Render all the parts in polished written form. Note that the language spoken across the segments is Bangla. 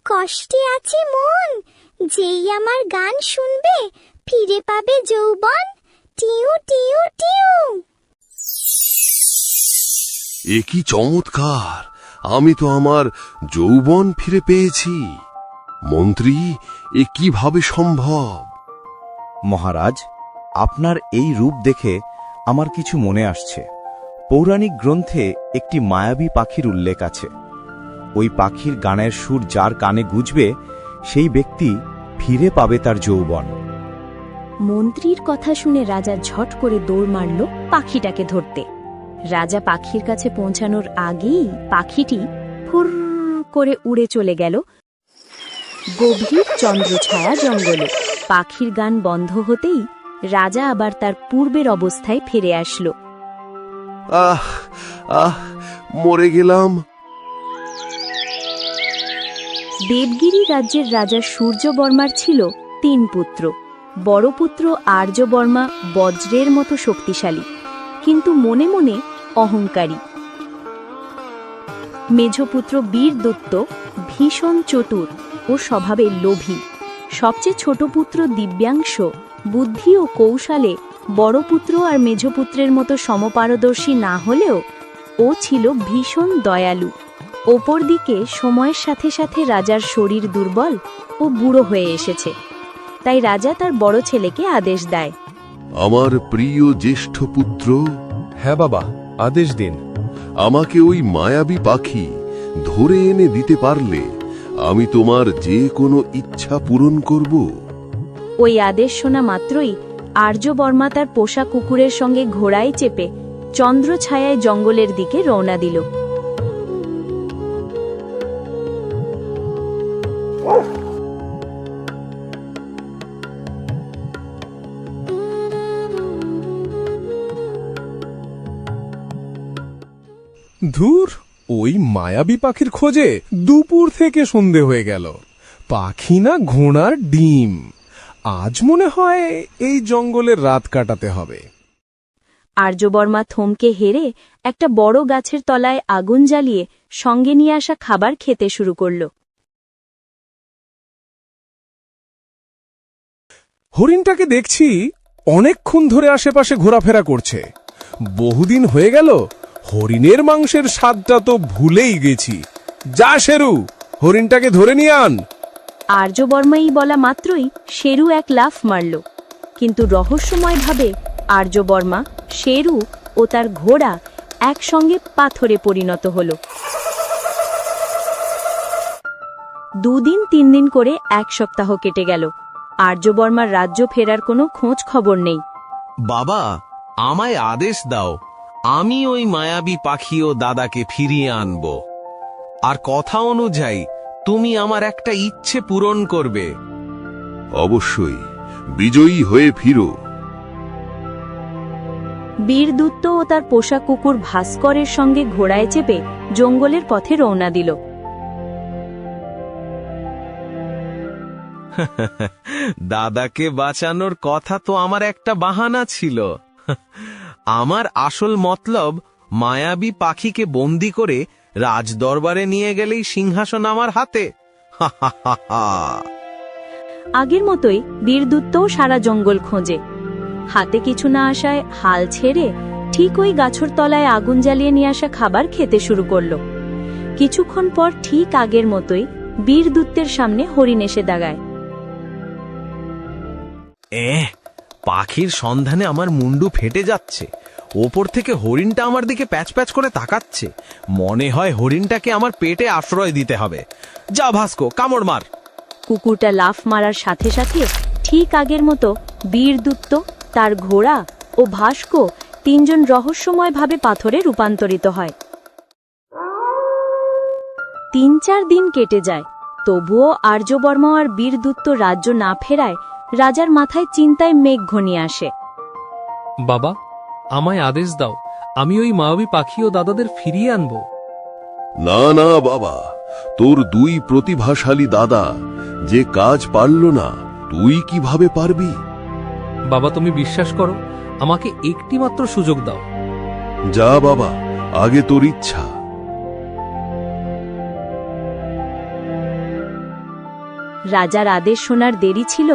কষ্টে আছে মন, যেই আমার গান শুনবে ফিরে পাবে যৌবন। টিউ টিউ টিউ। এ কি চমৎকার! আমি তো আমার যৌবন ফিরে পেয়েছি। মন্ত্রী, এ কিভাবে সম্ভব? মহারাজ, আপনার এই রূপ দেখে আমার কিছু মনে আসছে। পৌরাণিক গ্রন্থে একটি মায়াবী পাখির উল্লেখ আছে। ওই পাখির গানের সুর যার কানে গুজবে, সেই ব্যক্তি ফিরে পাবে তার যৌবন। মন্ত্রীর কথা শুনে রাজা ঝট করে দৌড় মারল পাখিটাকে ধরতে। রাজা পাখির কাছে পৌঁছানোর আগেই পাখিটি ফুর করে উড়ে চলে গেল গভীর চন্দ্রছায়া জঙ্গলে। পাখির গান বন্ধ হতেই রাজা আবার তার পূর্বের অবস্থায় ফিরে আসলো। আহ আহ, মরে গেলাম। দেবগিরি রাজ্যের রাজা সূর্যবর্মার ছিল 3 পুত্র। বড় পুত্র আর্যবর্মা বজ্রের মতো শক্তিশালী, কিন্তু মনে মনে অহংকারী। মেঝপুত্র বীরদত্ত ভীষণ চতুর ও স্বভাবে লোভী। সবচেয়ে ছোট পুত্র দিব্যাংশ বুদ্ধি ও কৌশলে বড় পুত্র আর মেঝপুত্রের মতো সমপারদর্শী না হলেও ও ছিল ভীষণ দয়ালু। অপরদিকে সময়ের সাথে সাথে রাজার শরীর দুর্বল ও বুড়ো হয়ে এসেছে, তাই রাজা তার বড় ছেলেকে আদেশ দেয়। আমার প্রিয় জ্যেষ্ঠ পুত্র। হ্যাঁ বাবা, আদেশ দিন। আমাকে ওই মায়াবী পাখি ধরে এনে দিতে পারলে আমি তোমার যে কোনো ইচ্ছা পূরণ করব। ওই আদেশ শোনা মাত্রই আর্যবর্মা তার পোষা কুকুরের সঙ্গে ঘোড়ায় চেপে চন্দ্রছায়ায় জঙ্গলের দিকে রওনা দিল। ধুর, ওই মায়াবী পাখির খোঁজে দুপুর থেকে সন্ধে হয়ে গেল। পাখি না ঘোড়ার ডিম। আজ মনে হয় এই জঙ্গলের রাত কাটাতে হবে। আর্যবর্মা থমকে হেরে একটা বড় গাছের তলায় আগুন জ্বালিয়ে সঙ্গে নিয়ে আসা খাবার খেতে শুরু করল। হরিণটাকে দেখছি অনেকক্ষণ ধরে আশেপাশে ঘোরাফেরা করছে। বহুদিন হয়ে গেল হরিণের মাংসের স্বাদটা তো ভুলেই গেছি। যা শেরু, হরিণটাকে ধরে নিয়ে আন। আর্যবর্মাই বলা মাত্রই শেরু এক লাফ মারল, কিন্তু রহস্যময়ভাবে আর্যবর্মা, শেরু ও তার ঘোড়া একসঙ্গে পাথরে পরিণত হল। 2 দিন 3 দিন করে 1 সপ্তাহ কেটে গেল। আর্যবর্মার রাজ্য ফেরার কোনো খোঁজ খবর নেই। বাবা, আমায় আদেশ দাও, আমি ওই মায়াবী পাখি ও দাদাকে ফিরিয়ে আনব। আর কথা অনুযায়ী তুমি আমার একটা ইচ্ছে পূরণ করবে। অবশ্যই, বিজয়ী হয়ে ফিরো। বীরদূত ও তার পোষা কুকুর ভাস্করের সঙ্গে ঘোড়ায় চেপে জঙ্গলের পথে রওনা দিল। দাদাকে বাঁচানোর কথা তো আমার একটা বাহানা ছিল। আমার আসল মতলব মায়াবী পাখিকে বন্দি করে রাজদরবারে নিয়ে গেলেই সিংহাসন আমার হাতে। আগের মতোই বীরদূতও সারা জঙ্গল খোঁজে। হাতে কিছু না আসায় হাল ছেড়ে ঠিক ওই গাছের তলায় আগুন জ্বালিয়ে নিয়ে আসা খাবার খেতে শুরু করল। কিছুক্ষণ পর ঠিক আগের মতোই বীরদূতের সামনে হরিণ এসে দাঁড়ায়। পাখির সন্ধানে আমার মুন্ডু ফেটে যাচ্ছে। ওপর থেকে হরিণটা আমার দিকে প্যাচ প্যাচ করে তাকাচ্ছে। মনে হয় হরিণটাকে আমার পেটে আশ্রয় দিতে হবে। যা ভাস্কো, কামড় মার। কুকুরটা লাফ মারার সাথে সাথে ঠিক আগের মতো বীরদূত, তার ঘোড়া ও ভাস্কো 3 জন রহস্যময়ভাবে পাথরে রূপান্তরিত হয়। 3-4 দিন কেটে যায়, তবুও আর্যবর্মা আর বীরদূত রাজ্য না ফেরায় রাজার মাথায় চিন্তায় মেঘ ঘনিয়ে আসে। বাবা, আমায় আদেশ দাও, আমি ওই মায়াবী পাখি ও দাদাদের ফিরিয়ে আনব। না না বাবা, তোর 2 প্রতিভাশালী দাদা যে কাজ পারল না, তুই কিভাবে পারবি? বাবা, তুমি বিশ্বাস করো, আমাকে একটি মাত্র সুযোগ দাও। যা বাবা, আগে তোর ইচ্ছা। রাজার আদেশ শোনার দেরি ছিল,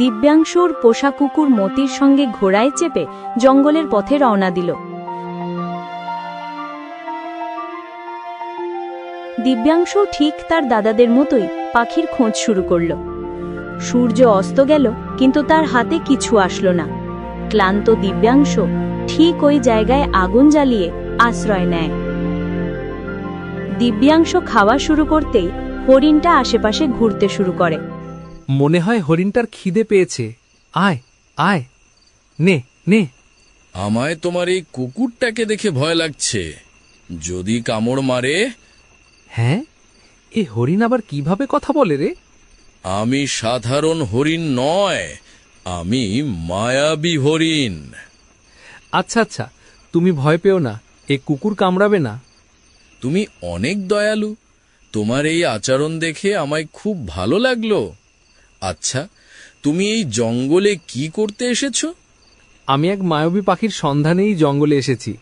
দিব্যাংশুর পোষা কুকুর মতির সঙ্গে ঘোড়ায় চেপে জঙ্গলের পথে রওনা দিল। দিব্যাংশু ঠিক তার দাদাদের মতোই পাখির খোঁজ শুরু করল। সূর্য অস্ত গেল, কিন্তু তার হাতে কিছু আসলো না। ক্লান্ত দিব্যাংশু ঠিক ওই জায়গায় আগুন জ্বালিয়ে আশ্রয় নেয়। দিব্যাংশু খাওয়া শুরু করতেই হরিণটা আশেপাশে ঘুরতে শুরু করে। মনে হয় হরিণটার খিদে পেয়েছে। আয় আয়, নে নে। আমায় তোমার এই কুকুরটাকে দেখে ভয় লাগছে, যদি কামড় মারে। হ্যাঁ, এ হরিণ আবার কিভাবে কথা বলে রে? আমি সাধারণ হরিণ নয়, আমি মায়াবী হরিণ। আচ্ছা আচ্ছা, তুমি ভয় পেও না, এ কুকুর কামড়াবে না। তুমি অনেক দয়ালু, তোমার এই আচরণ দেখে আমায় খুব ভালো লাগলো। আচ্ছা, তুমি এই জঙ্গলে কি করতে এসেছো? আমি এক মায়াবী পাখির সন্ধানেই জঙ্গলে এসেছি।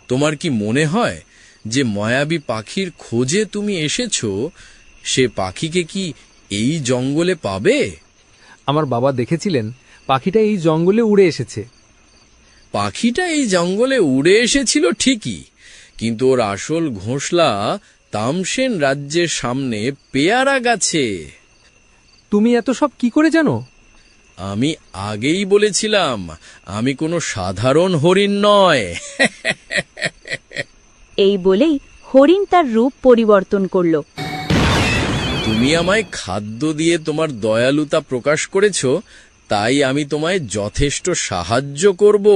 তোমার কি মনে হয় যে মায়াবী পাখির খোঁজে তুমি এসেছো, সে পাখিকে কি এই জঙ্গলে পাবে? আমার বাবা দেখেছিলেন পাখিটা এই জঙ্গলে উড়ে এসেছে। পাখিটা এই জঙ্গলে উড়ে এসেছিল ঠিকই, কিন্তু ওর আসল ঘোষলা তামসেন রাজ্যের সামনে পেয়ারা গাছে। তুমি এত সব কি করে জানো? আমি আগেই বলেছিলাম, আমি কোনো সাধারণ হরিণ নয়। এই বলেই হরিণ তার রূপ পরিবর্তন করল। তুমি আমায় খাদ্য দিয়ে তোমার দয়ালুতা প্রকাশ করেছ, তাই আমি তোমায় যথেষ্ট সাহায্য করব।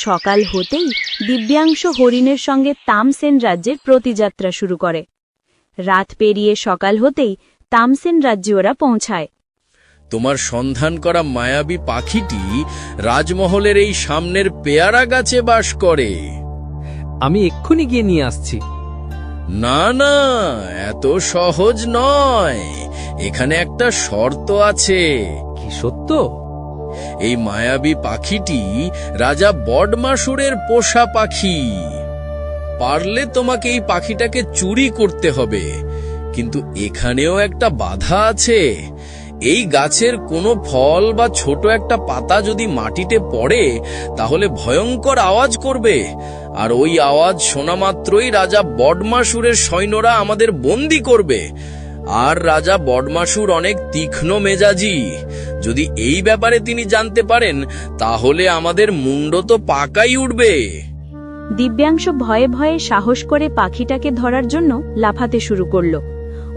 সকাল হতেই দিব্যাংশু হরিণের সঙ্গে তামসেন রাজ্যের প্রতিযাত্রা শুরু করে। রাত পেরিয়ে সকাল হতেই তামসেন রাজ্যে ওরা পৌঁছায়। তোমার সন্ধান করা মায়াবী পাখিটি রাজমহলের এই সামনের পেয়ারা গাছে বাস করে। আমি এক্ষুনি গিয়ে নিয়ে আসছি। না না, এত সহজ নয়, এখানে একটা শর্ত আছে। কি সত্য? এই মায়াবী পাখিটি রাজা বডমাসুরের পোষা পাখি। পারলে তোমাকে এই পাখিটাকে চুরি করতে হবে, কিন্তু এখানেও একটা বাধা আছে। এই গাছের কোনো ফল বা ছোট একটা পাতা যদি মাটিতে পড়ে, তাহলে ভয়ঙ্কর আওয়াজ করবে, আর ওই আওয়াজ শোনা মাত্রই রাজা বডমাসুরের সৈন্যরা আমাদের বন্দী করবে। আর রাজা বডমাসুর অনেক তীক্ষ্ণ মেজাজি, যদি এই ব্যাপারে তিনি জানতে পারেন, তাহলে আমাদের মুন্ড তো পাকাই উঠবে। দিব্যাংশু ভয়ে ভয়ে সাহস করে পাখিটাকে ধরার জন্য লাফাতে শুরু করল।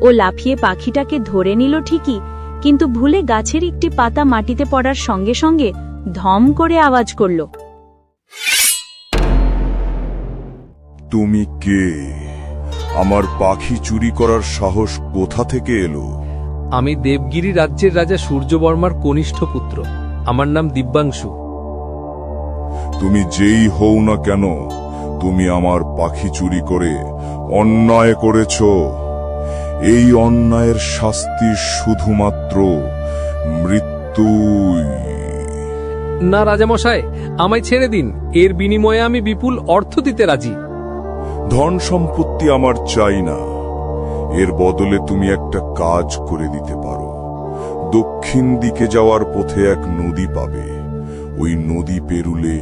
ও লাফিয়ে পাখিটাকে ধরে নিল ঠিকই, কিন্তু ভুলে গাছের একটি পাতা মাটিতে পড়ার সঙ্গে সঙ্গে ধম করে আওয়াজ করল। তুমি কে? আমার পাখি চুরি করার সাহস কোথা থেকে এলো? আমি দেবগিরি রাজ্যের রাজা সূর্যবর্মার কনিষ্ঠ পুত্র। আমার নাম দিব্যাংশু। তুমি যেই হও না কেন, তুমি আমার পাখি চুরি করে অন্যায় করেছ। এই অন্যায়ের শাস্তি শুধুমাত্র মৃত্যুই। না রাজামশাই, আমায় ছেড়ে দিন, এর বিনিময়ে আমি বিপুল অর্থ দিতে রাজি। ধন সম্পত্তি আমার চাই না, এর বদলে তুমি একটা কাজ করে দিতে পারো। দক্ষিণ দিকে যাওয়ার পথে এক নদী পাবে, ওই নদী পেরুলে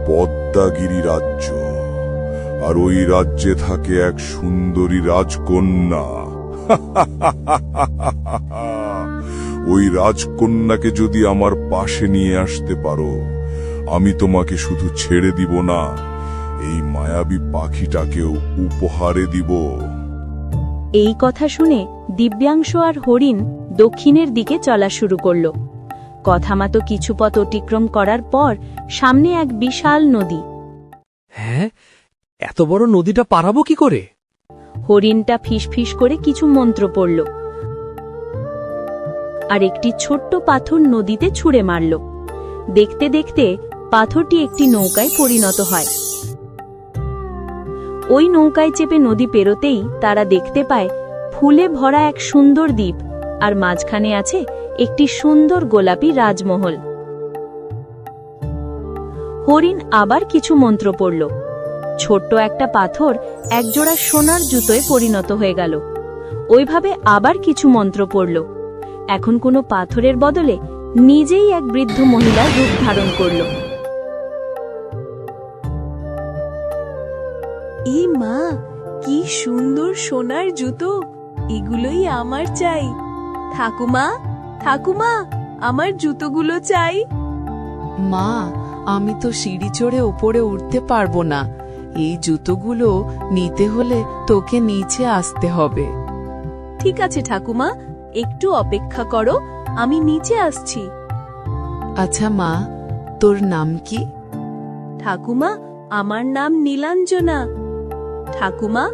পদ্মাগিরি রাজ্য, আর ওই রাজ্যে থাকে এক সুন্দরী রাজকন্যা। ওই রাজকন্যাকে যদি আমার পাশে নিয়ে আসতে পারো, আমি তোমাকে শুধু ছেড়ে দিব না, এই মায়াবী পাখিটাকেও উপহারে দিব। এই কথা শুনে দিব্যাংশু আর হরিণ দক্ষিণের দিকে চলা শুরু করল। কথামতো কিছু পথ অতিক্রম করার পর সামনে এক বিশাল নদী। হ্যাঁ, এত বড় নদীটা পারাবো কি করে? হরিণটা ফিসফিস করে কিছু মন্ত্র পড়ল, আর একটি ছোট্ট পাথর নদীতে ছুঁড়ে মারল। দেখতে দেখতে পাথরটি একটি নৌকায় পরিণত হয়। ওই নৌকায় চেপে নদী পেরোতেই তারা দেখতে পায় ফুলে ভরা এক সুন্দর দ্বীপ, আর মাঝখানে আছে একটি সুন্দর গোলাপি রাজমহল। হরিণ আবার কিছু মন্ত্র পড়ল, ছোট্ট একটা পাথর একজোড়া সোনার জুতোয় পরিণত হয়ে গেল। ওইভাবে আবার কিছু মন্ত্র পড়ল। এখন কোনো পাথরের বদলে নিজেই এক বৃদ্ধ মহিলার রূপ ধারণ করল। এই মা, কি সুন্দর সোনার জুতো! এগুলোই আমার চাই। ঠাকুমা, ঠাকুমা, আমার জুতোগুলো চাই। মা, আমি তো সিঁড়ি চড়ে ওপরে উঠতে পারবো না। এই জুতোগুলো নিতে হলে তোকে নিচে আসতে হবে। ঠিক আছে ঠাকুমা, একটু অপেক্ষা করো, আমি নিচে আসছি। আচ্ছা মা, তোর নাম কি? ঠাকুমা, আমার নাম নীলাঞ্জনা। ঠাকুমা,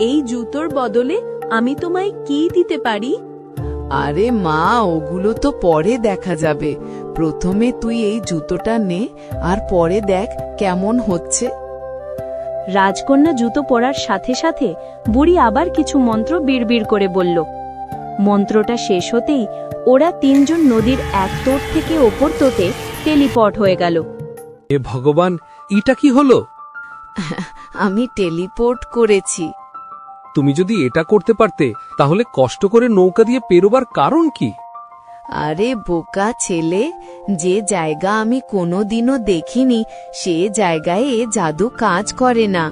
এই জুতোর বদলে আমি তোমায় কি দিতে পারি? আরে মা, ওগুলো তো পরে দেখা যাবে। প্রথমে তুই এই জুতোটা নে, আর পরে দেখ কেমন হচ্ছে। রাজকন্যা জুতো পরার সাথে সাথে বুড়ি আবার কিছু মন্ত্র বিড়বিড় করে বলল। মন্ত্রটা শেষ হতেই ওরা তিনজন নদীর এক তোট থেকে ওপর তোটে টেলিপট হয়ে গেল। এ ভগবান, এটা কি হলো? আমি টেলিপোর্ট করেছি। তুমি যদি এটা করতে পারতে তাহলে কষ্ট করে নৌকা দিয়ে পেরোবার কারণ কি? আরে বোকা ছেলে, যে জায়গা আমি কোনোদিনও দেখিনি সে জায়গায় এ জাদু কাজ করে না।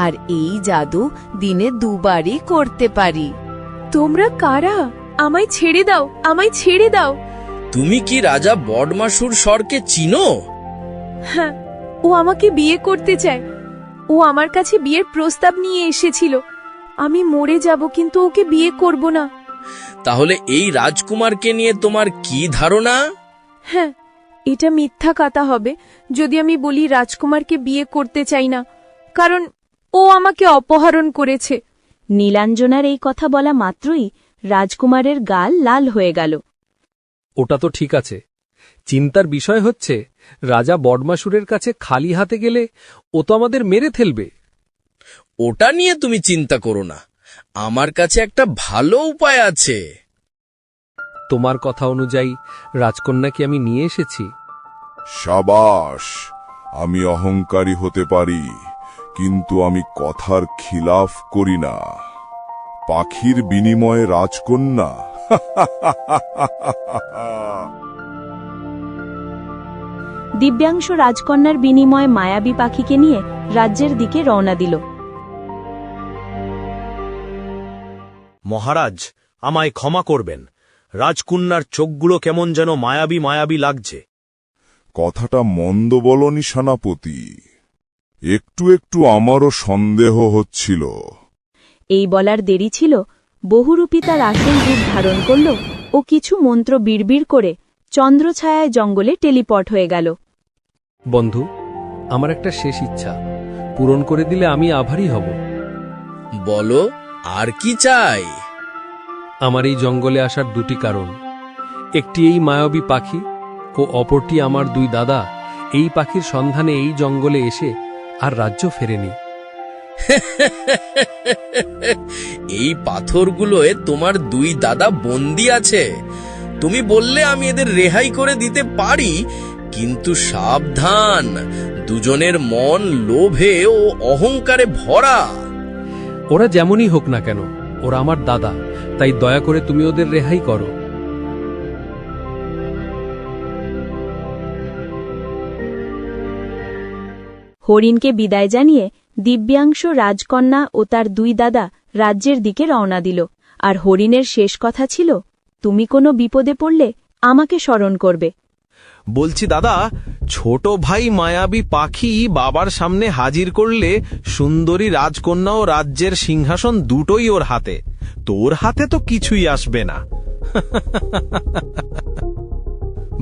আর এই জাদু দিনে দুবারই করতে পারি। তোমরা কারা? আমায় ছেড়ে দাও, আমায় ছেড়ে দাও। তুমি কি রাজা বডমাসুর স্বরকে চিনো? হ্যাঁ, ও আমাকে বিয়ে করতে চায়। ও আমার কাছে বিয়ের প্রস্তাব নিয়ে এসেছিল। আমি মরে যাব, কিন্তু ওকে বিয়ে করব না। তাহলে এই রাজকুমারকে নিয়ে তোমার কি ধারণা? হ্যাঁ, এটা মিথ্যা কথা হবে যদি আমি বলি রাজকুমারকে বিয়ে করতে চাই না, কারণ ও আমাকে অপহরণ করেছে। নীলাঞ্জনার এই কথা বলা মাত্রই রাজকুমারের গাল লাল হয়ে গেল। ওটা তো ঠিক আছে, চিন্তার বিষয় হচ্ছে রাজা বডমাসুরের কাছে খালি হাতে গেলে ও তো আমাদের মেরে ফেলবে। ওটা নিয়ে তুমি চিন্তা করো না, আমার কাছে একটা ভালো উপায় আছে। তোমার কথা অনুযায়ী রাজকন্যাকে আমি নিয়ে এসেছি। সাবাস, আমি অহংকারী হতে পারি, কিন্তু আমি কথার খিলাফ করি না। পাখির বিনিময়ে রাজকন্যা। দিব্যাংশ রাজকন্যার বিনিময়ে মায়াবী পাখিকে নিয়ে রাজ্যের দিকে রওনা দিল। মহারাজ, আমায় ক্ষমা করবেন। রাজকন্যার চোখগুলো কেমন যেন মায়াবী মায়াবী লাগছে। কথাটা মন্দ বলনি সেনাপতি, একটু একটু আমারও সন্দেহ হচ্ছিল। এই বলার দেরি ছিল, বহুরূপী তার আসল রূপ ধারণ করল ও কিছু মন্ত্র বিড়বিড় করে চন্দ্রছায়ায় জঙ্গলে টেলিপট হয়ে গেল। বন্ধু, আমার একটা শেষ ইচ্ছা পূরণ করে দিলে আমি আভারী হব। বলো, আর কি চাই? আমার এই জঙ্গলে আসার দুটি কারণ, একটি এই মায়াবী পাখি ও অপরটি আমার দুই দাদা এই পাখির সন্ধানে এই জঙ্গলে এসে আর রাজ্য ফেরেনি। এই পাথরগুলোয় তোমার দুই দাদা বন্দী আছে। তুমি বললে আমি এদের রেহাই করে দিতে পারি, কিন্তু সাবধান, দুজনের মন লোভে ও অহংকারে ভরা। ওরা যেমনই হোক না কেন, ওরা আমার দাদা, তাই দয়া করে তুমি ওদের রেহাই করো। হরিণকে বিদায় জানিয়ে দিব্যাংশ রাজকন্যা ও তার দুই দাদা রাজ্যের দিকে রওনা দিল। আর হরিণের শেষ কথা ছিল, তুমি কোনো বিপদে পড়লে আমাকে স্মরণ করবে। বলছি দাদা, ছোট ভাই মায়াবী পাখি বাবার সামনে হাজির করলে সুন্দরী রাজকন্যা ও রাজ্যের সিংহাসন দুটোই ওর হাতে, তোর হাতে তো কিছুই আসবে না।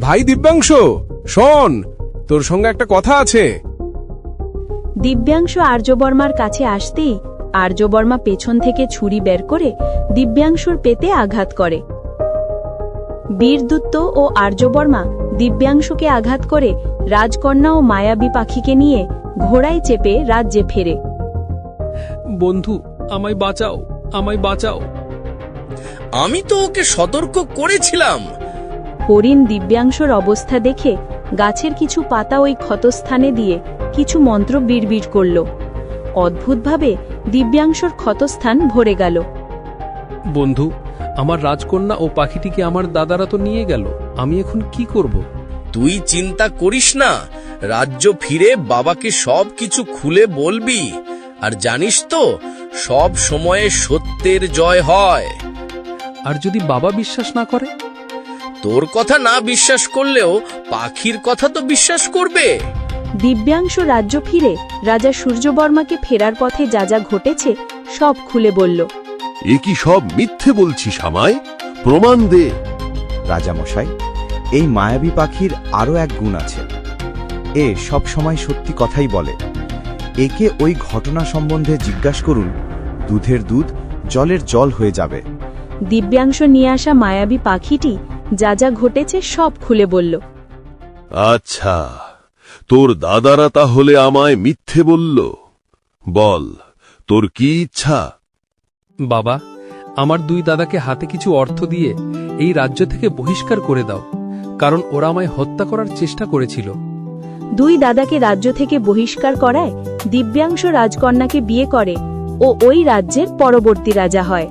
ভাই দিব্যাংশ, শোন, তোর সঙ্গে একটা কথা আছে। দিব্যাংশ আর্যবর্মার কাছে আসতেই আর্যবর্মা পেছন থেকে ছুরি বের করে দিব্যাংশুর পেতে আঘাত করে। বীরদূত ও আর্যবর্মা দিব্যাংশুকে আঘাত করে রাজকন্যা ও মায়াবী পাখিকে নিয়ে ঘোড়ায় চেপে রাজ্যে ফেরে। বন্ধু, আমায় বাঁচাও, আমায় বাঁচাও। আমি তো ওকে সতর্ক করেছিলাম। হরিণ দিব্যাংশুর অবস্থা দেখে গাছের কিছু পাতা ওই ক্ষতস্থানে দিয়ে কিছু মন্ত্র বিড়বিড় করল। অদ্ভুতভাবে দিব্যাংশুর ক্ষতস্থান ভরে গেল। বন্ধু, আমার রাজকন্যা ও পাখিটিকে আমার দাদারা তো নিয়ে গেল, আমি এখন কি করব? তুই চিন্তা করিস না, রাজ্য ফিরে বাবাকে সবকিছু খুলে বলবি। আর জানিস তো, সব সময়ে সত্যের জয় হয়। আর যদি বাবা বিশ্বাস না করে? তোর কথা না বিশ্বাস করলেও পাখির কথা তো বিশ্বাস করবে। দিব্যাংশ রাজ্য ফিরে রাজা সূর্যবর্মাকে ফেরার পথে যা যা ঘটেছে সব খুলে বলল। এ কি সব মিথ্যে বলছিস আমায়? প্রমাণ দে। রাজামশাই, এই মায়াবী পাখির আরও এক গুণ আছে। এ সব সময় সত্যি কথাই বলে। একে ওই ঘটনা সম্বন্ধে জিজ্ঞাসা করুন, দুধের দুধ জলের জল হয়ে যাবে। দিব্যাংশ নিয়ে আসা মায়াবী পাখিটি যা যা ঘটেছে সব খুলে বলল। আচ্ছা, তোর দাদারা তাহলে আমায় মিথ্যে বলল। বল, তোর কি ইচ্ছা? বাবা, আমার দুই দাদাকে হাতে কিছু অর্থ দিয়ে এই রাজ্য থেকে বহিষ্কার করে দাও, কারণ ওরা আমায় হত্যা করার চেষ্টা করেছিল। দুই দাদাকে রাজ্য থেকে বহিষ্কার করায় দিব্যাংশ রাজকন্যাকে বিয়ে করে ও ওই রাজ্যের পরবর্তী রাজা হয়।